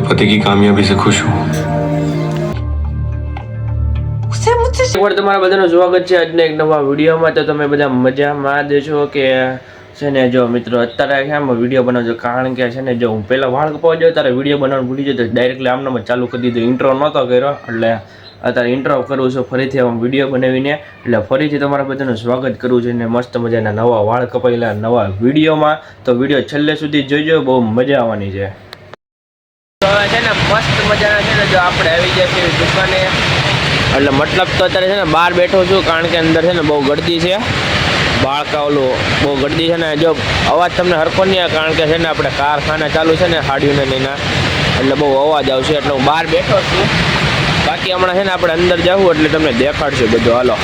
पति की कामयाबी से खुश हूँ। એકવાર તમારા બધાનું સ્વાગત છે આજના એક નવા વિડીયોમાં। તો તમે બધા મજામાં દેશો કે છે ને? જો મિત્રો અત્યારે કેમ વિડીયો બનાવજો, કારણ કે છે ને જો હું પહેલાં વાળ કપાવા જાઉં ત્યારે વિડીયો બનાવવાનું ભૂલી જતો, ડાયરેક્ટલી આમનામ જ ચાલુ કરી દીધું, ઇન્ટ્રો નહોતો કર્યો, એટલે અત્યારે ઇન્ટ્રો કરું છું ફરીથી આમ વિડીયો બનાવીને। એટલે ફરીથી તમારા બધાનું સ્વાગત કરું છું ને મસ્ત મજાના નવા વાળ કપાયેલા નવા વિડીયોમાં। તો વિડીયો છેલ્લે સુધી જોઈજો, બહુ મજા આવવાની છે। તો છે ને મસ્ત મજાના છે ને જો આપણે આવી ગયા છીએ દુકાને, એટલે મતલબ તો અત્યારે છે ને બહાર બેઠો છું, કારણ કે અંદર છે ને બહુ ગળદી છે, બાળકા ઓલું બહુ ગળદી છે ને। જો અવાજ તમને હરખો નહીં આવે, કારણ કે છે ને આપણે કારખાના ચાલુ છે ને હાડીઓને લઈને, એટલે બહુ અવાજ આવશે, એટલે હું બહાર બેઠો છું। બાકી હમણાં છે ને આપણે અંદર જવું એટલે તમને દેખાડશું બધું, હાલો।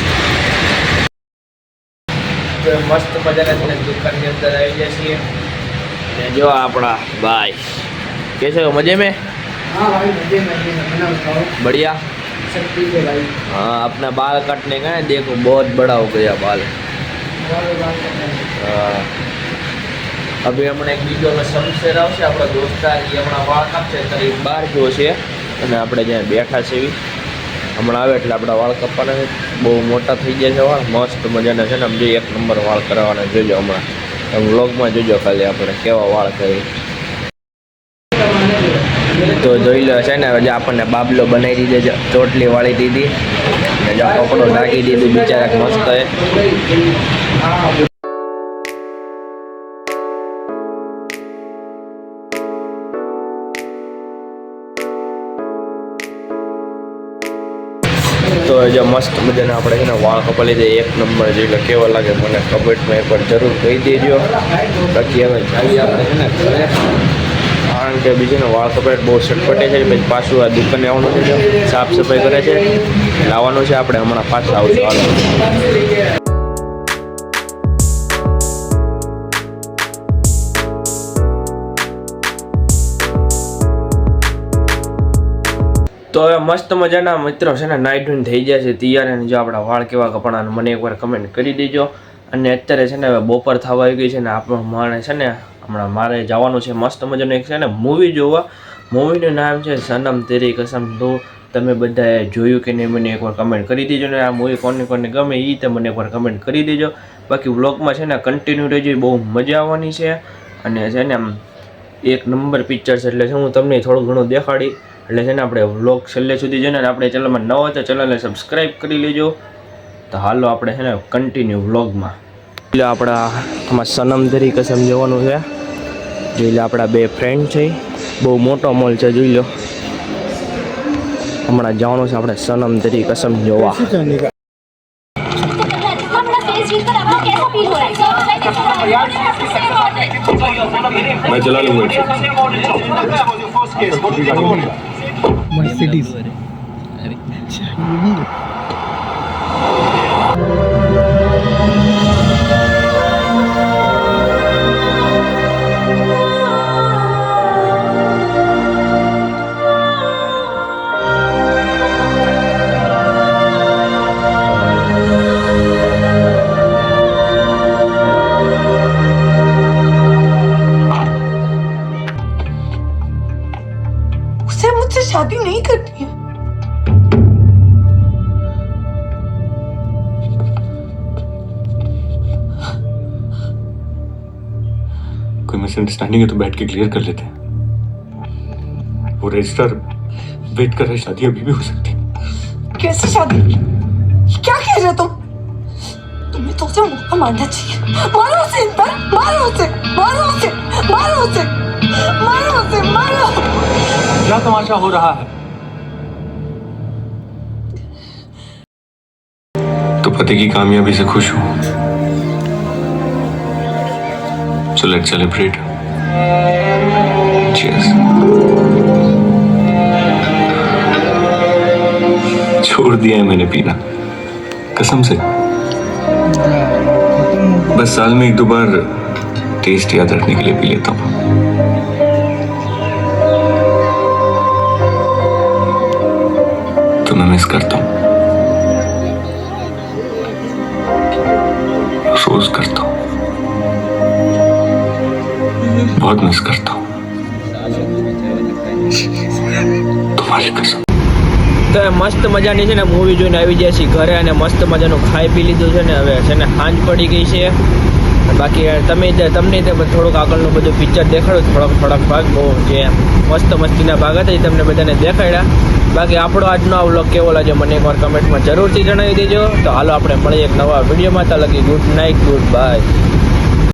મસ્ત મજાના છે ને દુકાનની અંદર આવી ગયા છીએ ને જો આપણા ભાઈ कैसे हो? मजे में? हाँ भाई मजे में बढ़िया। शक्ति से भाई। हाँ, अपना बाल काटने का है, देखो बहुत बड़ा हो गया बाल। हाँ, अभी हमने एक वीडियो में शमशेर आवશે આપણા દોસ્તાર, એ હમણાં વાળ કાપશે ત્યારે બહાર ગયો છે અને આપણે જ્યાં બેઠા છે હમણાં આવે એટલે આપણા વાળ કાપવાના છે, બહુ મોટા થઈ ગયા છે વાળ, મસ્ત મજાના છે ને, આમ જે એક નંબર વાળ કરાવવાના જોજો હમણાં, વ્લોગમાં જોજો ખાલી આપણે કેવા વાળ કરી। તો જોઈ લો છે ને, જે આપણને બાબલો બનાવી દીધો, ચોટલી વાળી દીધી ને જો કપડો ઢાંકી દીધું, બિચારા મસ્ત હે। તો જો મસ્ત મજાના આપણે છે ને વાળ કપાઈ લીધે, એક નંબર જોઈ લો કેવા લાગે મને કમેન્ટમાં એકવાર જરૂર કહી દેજો। બાકી હવે ચાલી આપણે છે ને ઘરે, કારણ કે બીજું વાળ કપાટ બહુ સટપટે છે, પછી પાછું આ દુકાને આવવાનું છે, સાફ સફાઈ કરે છે, લાવવાનું છે આપણે, હમણાં પાછા આવશું, હાલો। તો હવે મસ્ત મજાના મિત્રો છે ને નાઇટ ધોઈને થઈ જાય છે તૈયાર, અને જો આપણા વાળ કેવા કપડાં મને એકવાર કમેન્ટ કરી દેજો। અને અત્યારે છે ને હવે બપોર થવા આવી ગઈ છે ને આપણો માણે છે ને હમણાં મારે જવાનું છે મસ્ત મજાનું એક છે ને મૂવી જોવા। મૂવીનું નામ છે સનમ તેરી કસમ। તો તમે બધાએ જોયું કે નહીં મને એકવાર કમેન્ટ કરી દેજો, ને આ મૂવી કોને કોને ગમે એ તે મને એકવાર કમેન્ટ કરી દેજો। બાકી વ્લોગમાં છે ને કન્ટિન્યુ રહેજો, બહુ મજા આવવાની છે, અને છે ને આમ એક નંબર પિક્ચર છે, એટલે હું તમને થોડું ઘણું દેખાડી, એટલે છે ને આપણે વ્લોગ છેલ્લે સુધી જોઈને આપણે ચેનલમાં નવો તો ચેનલને સબસ્ક્રાઈબ કરી લેજો। તો હાલો આપણે છે ને કન્ટિન્યુ વ્લોગમાં આપણા આમાં સનમ તેરી કસમ જોવાનું છે। જોઈ લો આપણા બે ફ્રેન્ડ છે, બહુ મોટો મોલ છે, જોઈ લો હમણાં જવાનું છે આપણે સનમ તેરી કસમ જોવા। मैं चला लूंगा। मर्सिडीज मुझसे शादी नहीं करनी है। कोई मिसअंडरस्टैंडिंग है तो बैठ के क्लियर कर लेते हैं। वो रजिस्ट्रार वेट कर रहे, शादी अभी भी हो सकती है। कैसी शादी? क्या कह रहे हो तुम? तुम्हें तो उसे मौका मारना चाहिए। मारो उसे इन पर, मारो उसे, मारो उसे, मारो उसे, मारो उसे, मारो। क्या तमाशा हो रहा है? तो पति की कामयाबी से खुश हूं, so let's celebrate. Cheers. छोड़ दिया है मैंने पीना, कसम से। बस साल में एक दो बार टेस्ट याद रखने के लिए पी लेता हूँ। तो मैं मिस करता हूँ, रोज करता हूँ, बहुत मिस करता हूँ। तुम्हारी कसम। તો એ મસ્ત મજાની છે ને મૂવી જોઈને આવી જાય છે ઘરે અને મસ્ત મજાનું ખાઈ પી લીધું છે ને હવે છે ને સાંજ પડી ગઈ છે. બાકી તમને થોડુંક આગળનું બધું પિક્ચર દેખાડું થોડાક ભાગ બહુ જે મસ્ત મસ્તીના ભાગ હતા એ તમને બધાને દેખાડ્યા. બાકી આપણો આજનો આ વ્લોગ કેવો લાગ્યો મને એકવાર કમેન્ટમાં જરૂરથી જણાવી દેજો. તો હાલો આપણે મળીએ એક નવા વિડીયોમાં. ત્યાં લગી ગુડ નાઇટ, ગુડ બાય.